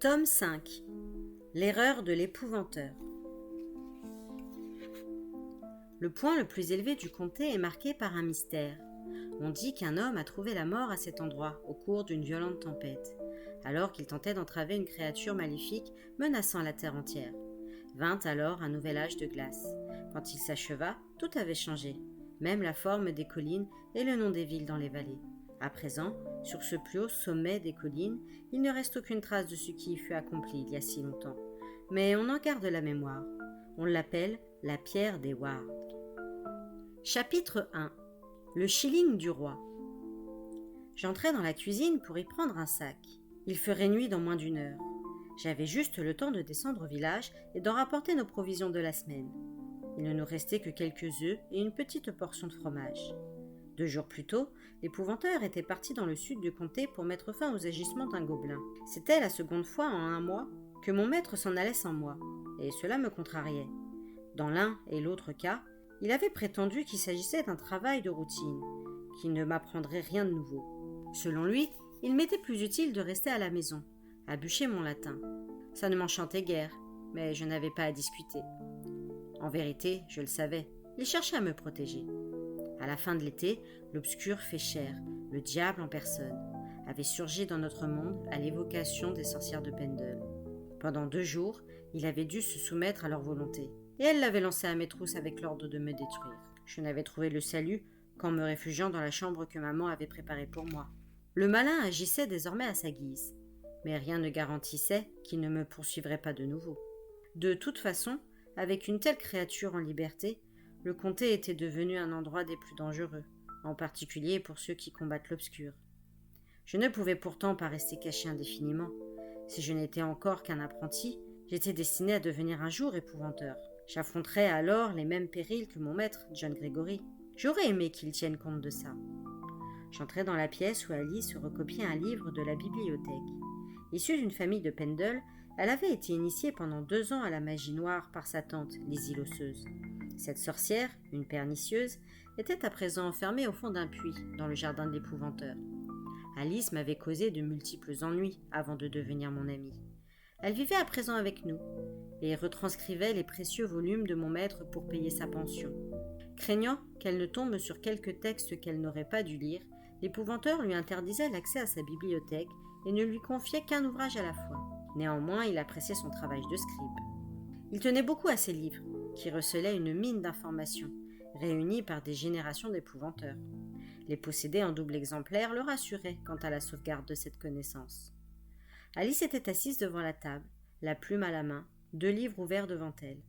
Tome 5. L'erreur de l'épouvanteur. Le point le plus élevé du comté est marqué par un mystère. On dit qu'un homme a trouvé la mort à cet endroit au cours d'une violente tempête, alors qu'il tentait d'entraver une créature maléfique menaçant la terre entière. Vint alors un nouvel âge de glace. Quand il s'acheva, tout avait changé, même la forme des collines et le nom des villes dans les vallées. À présent, sur ce plus haut sommet des collines, il ne reste aucune trace de ce qui y fut accompli il y a si longtemps. Mais on en garde la mémoire. On l'appelle la pierre des Wards. Chapitre 1. Le shilling du roi. J'entrai dans la cuisine pour y prendre un sac. Il ferait nuit dans moins d'1 heure. J'avais juste le temps de descendre au village et d'en rapporter nos provisions de la semaine. Il ne nous restait que quelques œufs et une petite portion de fromage. 2 jours plus tôt, l'épouvanteur était parti dans le sud du comté pour mettre fin aux agissements d'un gobelin. C'était la seconde fois en 1 mois que mon maître s'en allait sans moi, et cela me contrariait. Dans l'un et l'autre cas, il avait prétendu qu'il s'agissait d'un travail de routine, qui ne m'apprendrait rien de nouveau. Selon lui, il m'était plus utile de rester à la maison, à bûcher mon latin. Ça ne m'enchantait guère, mais je n'avais pas à discuter. En vérité, je le savais, il cherchait à me protéger. À la fin de l'été, l'obscur féchère, le diable en personne, avait surgi dans notre monde à l'évocation des sorcières de Pendle. Pendant 2 jours, il avait dû se soumettre à leur volonté, et elles l'avaient lancé à mes trousses avec l'ordre de me détruire. Je n'avais trouvé le salut qu'en me réfugiant dans la chambre que maman avait préparée pour moi. Le malin agissait désormais à sa guise, mais rien ne garantissait qu'il ne me poursuivrait pas de nouveau. De toute façon, avec une telle créature en liberté, le comté était devenu un endroit des plus dangereux, en particulier pour ceux qui combattent l'obscur. Je ne pouvais pourtant pas rester caché indéfiniment. Si je n'étais encore qu'un apprenti, j'étais destiné à devenir un jour épouvanteur. J'affronterais alors les mêmes périls que mon maître, John Gregory. J'aurais aimé qu'il tienne compte de ça. J'entrai dans la pièce où Alice recopiait un livre de la bibliothèque. Issue d'une famille de Pendle, elle avait été initiée pendant 2 ans à la magie noire par sa tante, Lizzie l'osseuse. Cette sorcière, une pernicieuse, était à présent enfermée au fond d'un puits, dans le jardin de l'épouvanteur. Alice m'avait causé de multiples ennuis avant de devenir mon amie. Elle vivait à présent avec nous, et retranscrivait les précieux volumes de mon maître pour payer sa pension. Craignant qu'elle ne tombe sur quelques textes qu'elle n'aurait pas dû lire, l'épouvanteur lui interdisait l'accès à sa bibliothèque et ne lui confiait qu'un ouvrage à la fois. Néanmoins, il appréciait son travail de scribe. Il tenait beaucoup à ses livres, qui recelaient une mine d'informations, réunies par des générations d'épouvanteurs. Les posséder en double exemplaire le rassurait quant à la sauvegarde de cette connaissance. Alice était assise devant la table, la plume à la main, 2 livres ouverts devant elle.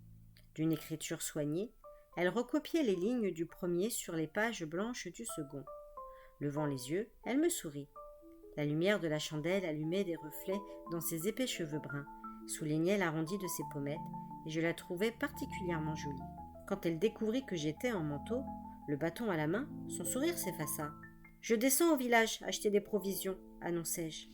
D'une écriture soignée, elle recopiait les lignes du premier sur les pages blanches du second. Levant les yeux, elle me sourit. La lumière de la chandelle allumait des reflets dans ses épais cheveux bruns, soulignait l'arrondi de ses pommettes, et je la trouvais particulièrement jolie. Quand elle découvrit que j'étais en manteau, le bâton à la main, son sourire s'effaça. « Je descends au village acheter des provisions, » annonçai-je.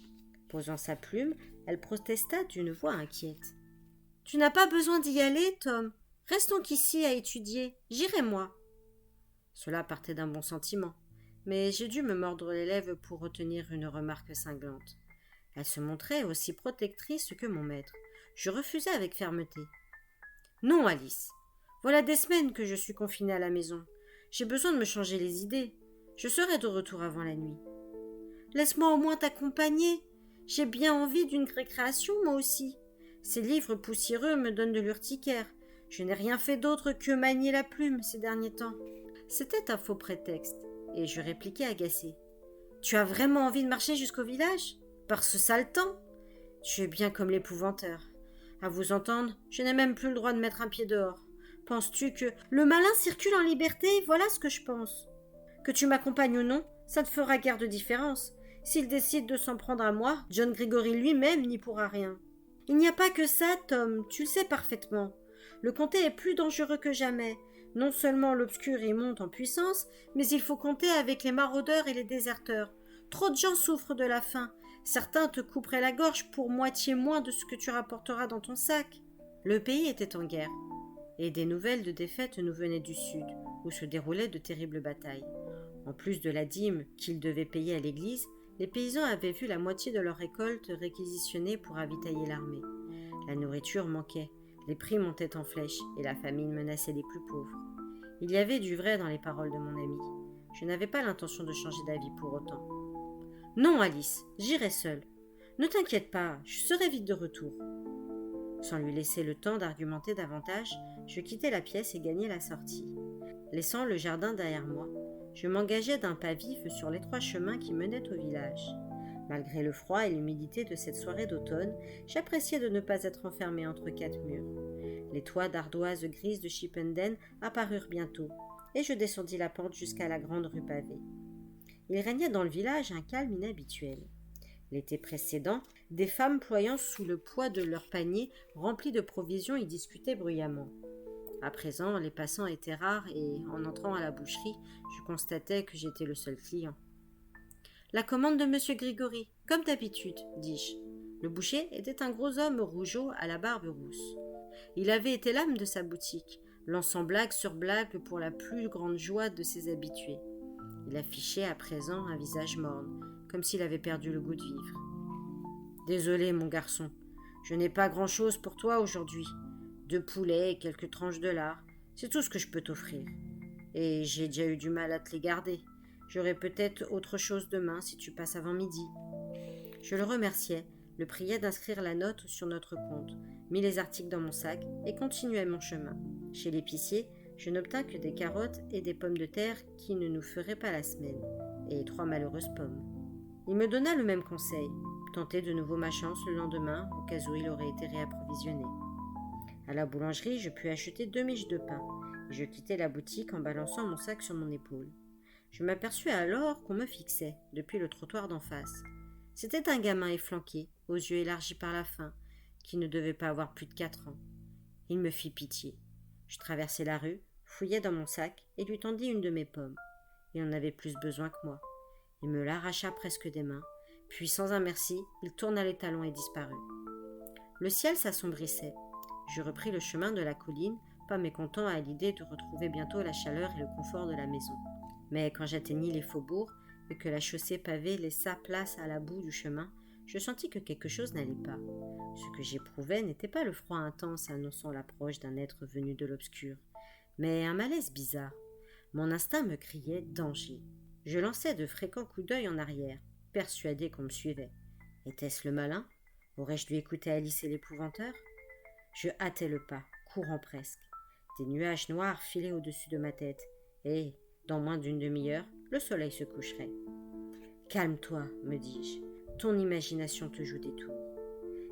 Posant sa plume, elle protesta d'une voix inquiète. « Tu n'as pas besoin d'y aller, Tom. Restons qu'ici à étudier. J'irai moi. » Cela partait d'un bon sentiment, mais j'ai dû me mordre les lèvres pour retenir une remarque cinglante. Elle se montrait aussi protectrice que mon maître. Je refusai avec fermeté. « Non, Alice. Voilà des semaines que je suis confinée à la maison. J'ai besoin de me changer les idées. Je serai de retour avant la nuit. »« Laisse-moi au moins t'accompagner. J'ai bien envie d'une récréation, moi aussi. Ces livres poussiéreux me donnent de l'urticaire. Je n'ai rien fait d'autre que manier la plume ces derniers temps. » C'était un faux prétexte, et je répliquai agacée. « Tu as vraiment envie de marcher jusqu'au village ? Par ce sale temps ? Tu es bien comme l'épouvanteur. À vous entendre, je n'ai même plus le droit de mettre un pied dehors. Penses-tu que le malin circule en liberté ? Voilà ce que je pense. Que tu m'accompagnes ou non, ça ne fera guère de différence. S'il décide de s'en prendre à moi, John Gregory lui-même n'y pourra rien. Il n'y a pas que ça, Tom, tu le sais parfaitement. Le comté est plus dangereux que jamais. Non seulement l'obscur y monte en puissance, mais il faut compter avec les maraudeurs et les déserteurs. Trop de gens souffrent de la faim. Certains te couperaient la gorge pour moitié moins de ce que tu rapporteras dans ton sac. Le pays était en guerre, et des nouvelles de défaite nous venaient du sud, où se déroulaient de terribles batailles. En plus de la dîme qu'il devait payer à l'église, Les paysans avaient vu la moitié de leur récolte réquisitionnée pour ravitailler l'armée. La nourriture manquait, les prix montaient en flèche et la famine menaçait les plus pauvres. Il y avait du vrai dans les paroles de mon ami. Je n'avais pas l'intention de changer d'avis pour autant. « Non, Alice, j'irai seule. Ne t'inquiète pas, je serai vite de retour. » Sans lui laisser le temps d'argumenter davantage, je quittai la pièce et gagnai la sortie. Laissant le jardin derrière moi, je m'engageai d'un pas vif sur l'étroit chemin qui menait au village. Malgré le froid et l'humidité de cette soirée d'automne, j'appréciais de ne pas être enfermé entre quatre murs. Les toits d'ardoise grise de Chipenden apparurent bientôt, et je descendis la pente jusqu'à la grande rue pavée. Il régnait dans le village un calme inhabituel. L'été précédent, des femmes ployant sous le poids de leurs paniers remplis de provisions y discutaient bruyamment. À présent, les passants étaient rares et, en entrant à la boucherie, je constatais que j'étais le seul client. « La commande de monsieur Grigory, comme d'habitude, dis-je. » Le boucher était un gros homme rougeau à la barbe rousse. Il avait été l'âme de sa boutique, lançant blague sur blague pour la plus grande joie de ses habitués. Il affichait à présent un visage morne, comme s'il avait perdu le goût de vivre. « Désolé, mon garçon, je n'ai pas grand-chose pour toi aujourd'hui. 2 poulets et quelques tranches de lard, c'est tout ce que je peux t'offrir. Et j'ai déjà eu du mal à te les garder. J'aurai peut-être autre chose demain si tu passes avant midi. » Je le remerciai, le priai d'inscrire la note sur notre compte, mis les articles dans mon sac et continuai mon chemin. Chez l'épicier, je n'obtins que des carottes et des pommes de terre qui ne nous feraient pas la semaine, et 3 malheureuses pommes. Il me donna le même conseil, tenter de nouveau ma chance le lendemain, au cas où il aurait été réapprovisionné. À la boulangerie, je pus acheter 2 miches de pain, et je quittai la boutique en balançant mon sac sur mon épaule. Je m'aperçus alors qu'on me fixait, depuis le trottoir d'en face. C'était un gamin efflanqué, aux yeux élargis par la faim, qui ne devait pas avoir plus de 4 ans. Il me fit pitié. Je traversai la rue, fouillai dans mon sac et lui tendis une de mes pommes. Il en avait plus besoin que moi. Il me l'arracha presque des mains, puis sans un merci, il tourna les talons et disparut. Le ciel s'assombrissait. Je repris le chemin de la colline, pas mécontent à l'idée de retrouver bientôt la chaleur et le confort de la maison. Mais quand j'atteignis les faubourgs et que la chaussée pavée laissa place à la boue du chemin, je sentis que quelque chose n'allait pas. Ce que j'éprouvais n'était pas le froid intense annonçant l'approche d'un être venu de l'obscur, mais un malaise bizarre. Mon instinct me criait danger. Je lançai de fréquents coups d'œil en arrière, persuadé qu'on me suivait. Était-ce le malin? Aurais-je dû écouter Alice et l'épouvanteur? Je hâtai le pas, courant presque. Des nuages noirs filaient au-dessus de ma tête, et, dans moins d'une demi-heure, le soleil se coucherait. « Calme-toi, me dis-je, ton imagination te joue des tours. »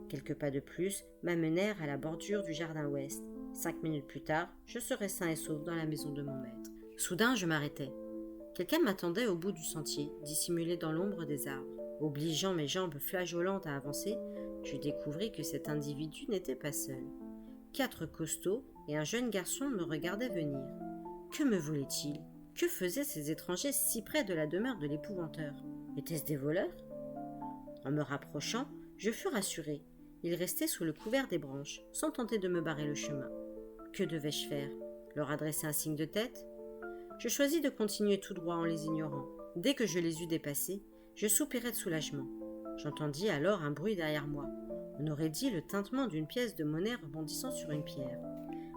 Quelques pas de plus m'amenèrent à la bordure du jardin ouest. 5 minutes plus tard, je serais sain et sauf dans la maison de mon maître. Soudain, je m'arrêtai. Quelqu'un m'attendait au bout du sentier, dissimulé dans l'ombre des arbres. Obligeant mes jambes flageolantes à avancer, je découvris que cet individu n'était pas seul. 4 costauds et un jeune garçon me regardaient venir. Que me voulaient-ils? Que faisaient ces étrangers si près de la demeure de l'épouvanteur? Étaient-ce des voleurs? En me rapprochant, je fus rassuré. Ils restaient sous le couvert des branches, sans tenter de me barrer le chemin. Que devais-je faire? Leur adresser un signe de tête? Je choisis de continuer tout droit en les ignorant. Dès que je les eus dépassés, je soupirai de soulagement. J'entendis alors un bruit derrière moi. On aurait dit le tintement d'une pièce de monnaie rebondissant sur une pierre.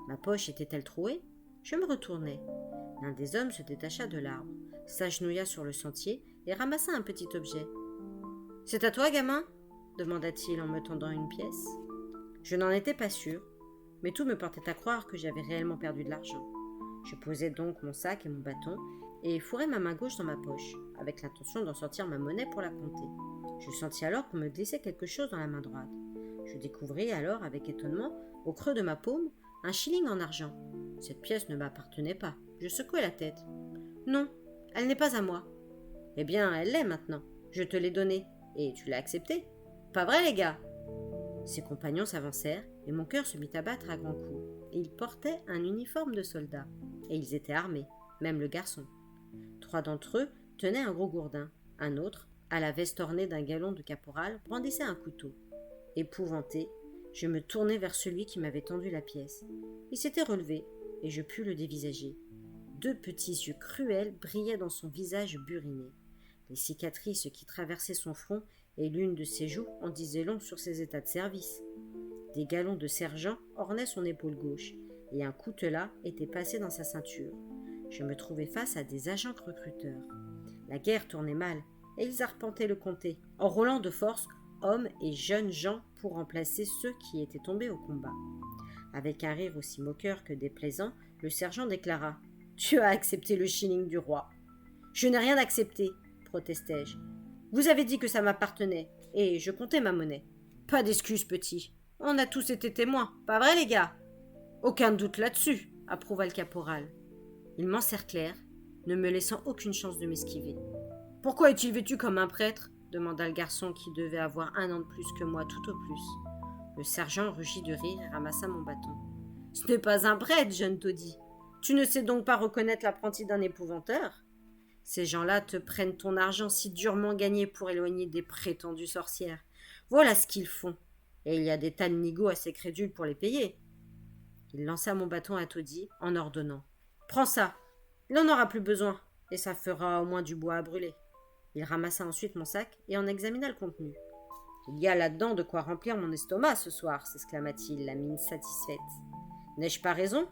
Ma poche était-elle trouée? Je me retournai. L'un des hommes se détacha de l'arbre, s'agenouilla sur le sentier et ramassa un petit objet. « C'est à toi, gamin ?» demanda-t-il en me tendant une pièce. Je n'en étais pas sûr, mais tout me portait à croire que j'avais réellement perdu de l'argent. Je posai donc mon sac et mon bâton et fourrai ma main gauche dans ma poche, avec l'intention d'en sortir ma monnaie pour la compter. Je sentis alors qu'on me glissait quelque chose dans la main droite. Je découvris alors avec étonnement, au creux de ma paume, un shilling en argent. Cette pièce ne m'appartenait pas. Je secouai la tête. « Non, elle n'est pas à moi. »« Eh bien, elle l'est maintenant. Je te l'ai donnée. Et tu l'as acceptée. Pas vrai, les gars ?» Ses compagnons s'avancèrent et mon cœur se mit à battre à grands coups. Et ils portaient un uniforme de soldat. Et ils étaient armés, même le garçon. 3 d'entre eux tenaient un gros gourdin. Un autre, à la veste ornée d'un galon de caporal, brandissait un couteau. Épouvanté, je me tournai vers celui qui m'avait tendu la pièce. Il s'était relevé et je pus le dévisager. 2 petits yeux cruels brillaient dans son visage buriné. Les cicatrices qui traversaient son front et l'une de ses joues en disaient long sur ses états de service. Des galons de sergent ornaient son épaule gauche, et un coutelas était passé dans sa ceinture. Je me trouvais face à des agents recruteurs. La guerre tournait mal, et ils arpentaient le comté, enrôlant de force hommes et jeunes gens pour remplacer ceux qui étaient tombés au combat. Avec un rire aussi moqueur que déplaisant, le sergent déclara « Tu as accepté le shilling du roi. »« Je n'ai rien accepté, protestai-je. Vous avez dit que ça m'appartenait, et je comptais ma monnaie. Pas d'excuses, petit. On a tous été témoins, pas vrai, les gars? Aucun doute là-dessus, approuva le caporal. Ils m'encerclèrent, ne me laissant aucune chance de m'esquiver. Pourquoi est-il vêtu comme un prêtre? Demanda le garçon qui devait avoir 1 an de plus que moi, tout au plus. Le sergent rugit de rire et ramassa mon bâton. Ce n'est pas un prêtre, jeune taudis. Tu ne sais donc pas reconnaître l'apprenti d'un épouvanteur? Ces gens-là te prennent ton argent si durement gagné pour éloigner des prétendues sorcières. Voilà ce qu'ils font. Et il y a des tas de nigauds assez crédules pour les payer. Il lança mon bâton à taudis en ordonnant. Prends ça. Il n'en aura plus besoin, et ça fera au moins du bois à brûler. Il ramassa ensuite mon sac et en examina le contenu. Il y a là-dedans de quoi remplir mon estomac ce soir, s'exclama-t-il, la mine satisfaite. N'ai-je pas raison?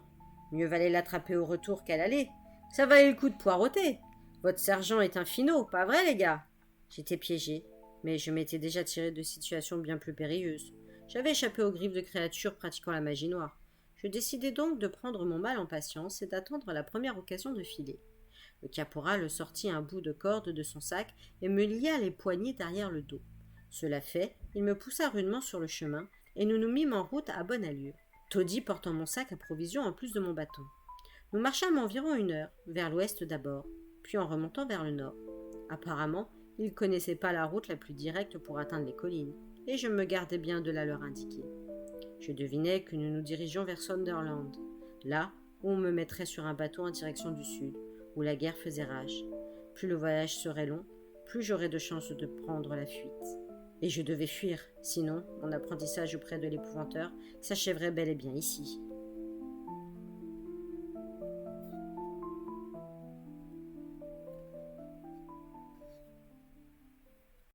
Mieux valait l'attraper au retour qu'à l'aller. Ça valait le coup de poireauter. Votre sergent est un finaud, pas vrai, les gars? J'étais piégé, mais je m'étais déjà tiré de situations bien plus périlleuses. J'avais échappé aux griffes de créatures pratiquant la magie noire. Je décidai donc de prendre mon mal en patience et d'attendre la première occasion de filer. Le caporal sortit un bout de corde de son sac et me lia les poignets derrière le dos. Cela fait, il me poussa rudement sur le chemin et nous nous mîmes en route à bonne allure, taudis portant mon sac à provisions en plus de mon bâton. Nous marchâmes environ 1 heure, vers l'ouest d'abord, puis en remontant vers le nord. Apparemment, ils ne connaissaient pas la route la plus directe pour atteindre les collines, et je me gardais bien de la leur indiquer. Je devinais que nous nous dirigeons vers Sunderland, là où on me mettrait sur un bateau en direction du sud, où la guerre faisait rage. Plus le voyage serait long, plus j'aurais de chances de prendre la fuite. Et je devais fuir, sinon mon apprentissage auprès de l'épouvanteur s'achèverait bel et bien ici.